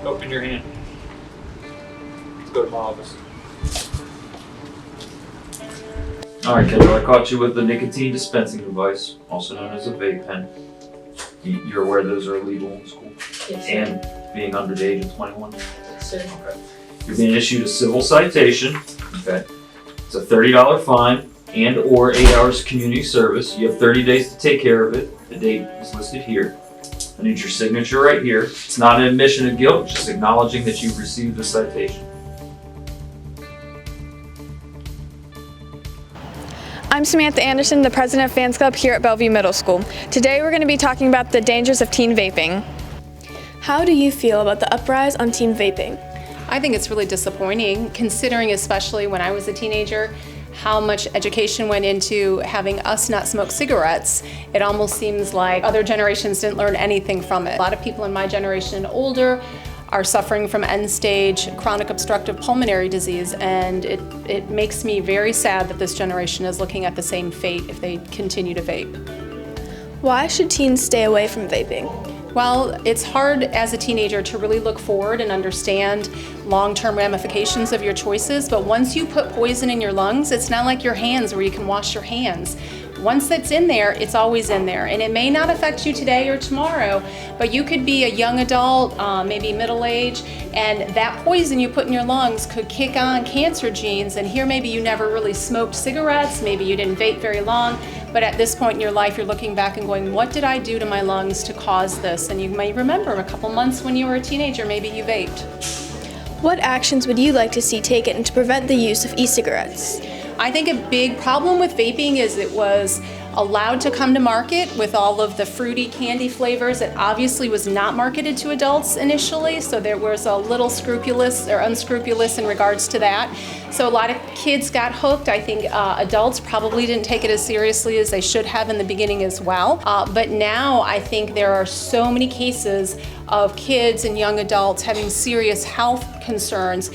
Open your hand. Let's go to my office. All right, Kendall, I caught you with the nicotine dispensing device, also known as a vape pen. You're aware those are illegal in school? Yes, And being under the age of 21? Yes, sir. Okay. You're being issued a civil citation. Okay. It's a $30 fine and or 8 hours community service. You have 30 days to take care of it. The date is listed here. I need your signature right here. It's not an admission of guilt, just acknowledging that you've received the citation. I'm Samantha Anderson, the president of Fans Club here at Bellevue Middle School. Today we're going to be talking about the dangers of teen vaping. How do you feel about the uprise on teen vaping? I think it's really disappointing, considering especially when I was a teenager, how much education went into having us not smoke cigarettes. It almost seems like other generations didn't learn anything from it. A lot of people in my generation and older are suffering from end-stage chronic obstructive pulmonary disease, and it makes me very sad that this generation is looking at the same fate if they continue to vape. Why should teens stay away from vaping? Well, it's hard as a teenager to really look forward and understand long-term ramifications of your choices, but once you put poison in your lungs, it's not like your hands where you can wash your hands. Once it's in there, it's always in there, and it may not affect you today or tomorrow, but you could be a young adult, maybe middle age, and that poison you put in your lungs could kick on cancer genes, and here maybe you never really smoked cigarettes, maybe you didn't vape very long, but at this point in your life you're looking back and going, what did I do to my lungs to cause this? And you may remember a couple months when you were a teenager, maybe you vaped. What actions would you like to see taken to prevent the use of e-cigarettes? I think a big problem with vaping is it was allowed to come to market with all of the fruity candy flavors. It obviously was not marketed to adults initially, so there was a little scrupulous or unscrupulous in regards to that. So a lot of kids got hooked. I think adults probably didn't take it as seriously as they should have in the beginning as well. But now I think there are so many cases of kids and young adults having serious health concerns,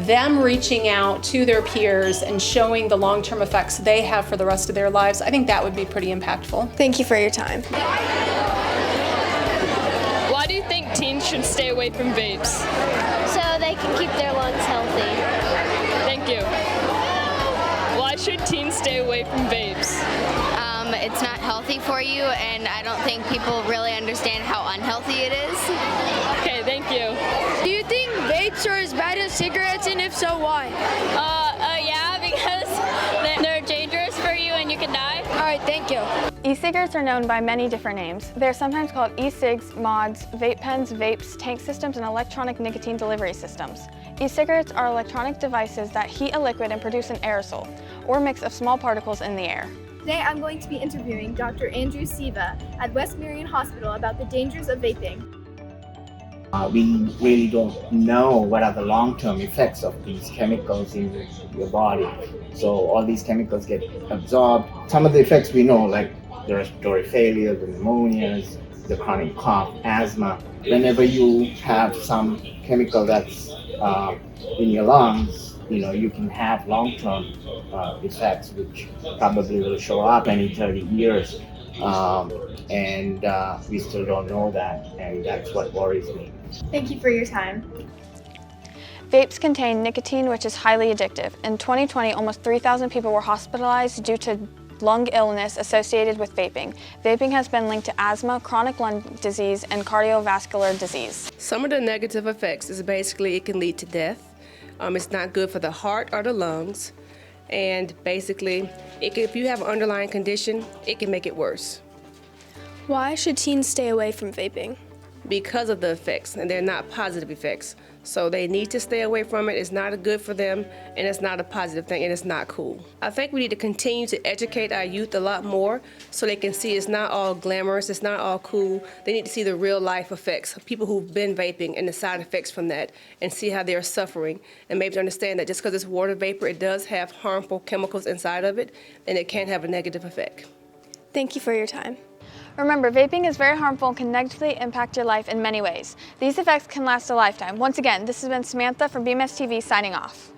them reaching out to their peers and showing the long-term effects they have for the rest of their lives. I think that would be pretty impactful. Thank you for your time. Why do you think teens should stay away from vapes? So they can keep their lungs healthy. Thank you. Why should teens stay away from vapes? It's not healthy for you, and I don't think people really understand how unhealthy it is. Okay, thank you. Do you think vapes are as bad as cigarettes, and if so, why? Yeah, because they're dangerous for you and you can die. All right, thank you. E-cigarettes are known by many different names. They're sometimes called e-cigs, mods, vape pens, vapes, tank systems, and electronic nicotine delivery systems. E-cigarettes are electronic devices that heat a liquid and produce an aerosol, or mix of small particles in the air. Today I'm going to be interviewing Dr. Andrew Siva at West Marion Hospital about the dangers of vaping. We really don't know what are the long-term effects of these chemicals in your body. So all these chemicals get absorbed. Some of the effects we know, like the respiratory failure, the pneumonias, the chronic cough, asthma. Whenever you have some chemical that's in your lungs, you can have long-term effects which probably will show up in 30 years. And we still don't know that, and that's what worries me. Thank you for your time. Vapes contain nicotine, which is highly addictive. In 2020, almost 3,000 people were hospitalized due to lung illness associated with vaping. Vaping has been linked to asthma, chronic lung disease, and cardiovascular disease. Some of the negative effects is basically it can lead to death. It's not good for the heart or the lungs. And basically, if you have an underlying condition, it can make it worse. Why should teens stay away from vaping? Because of the effects, and they're not positive effects. So they need to stay away from it. It's not good for them, and it's not a positive thing, and it's not cool. I think we need to continue to educate our youth a lot more so they can see it's not all glamorous, it's not all cool. They need to see the real life effects of people who've been vaping and the side effects from that, and see how they're suffering, and maybe understand that just because it's water vapor, it does have harmful chemicals inside of it, and it can have a negative effect. Thank you for your time. Remember, vaping is very harmful and can negatively impact your life in many ways. These effects can last a lifetime. Once again, this has been Samantha from BMS TV signing off.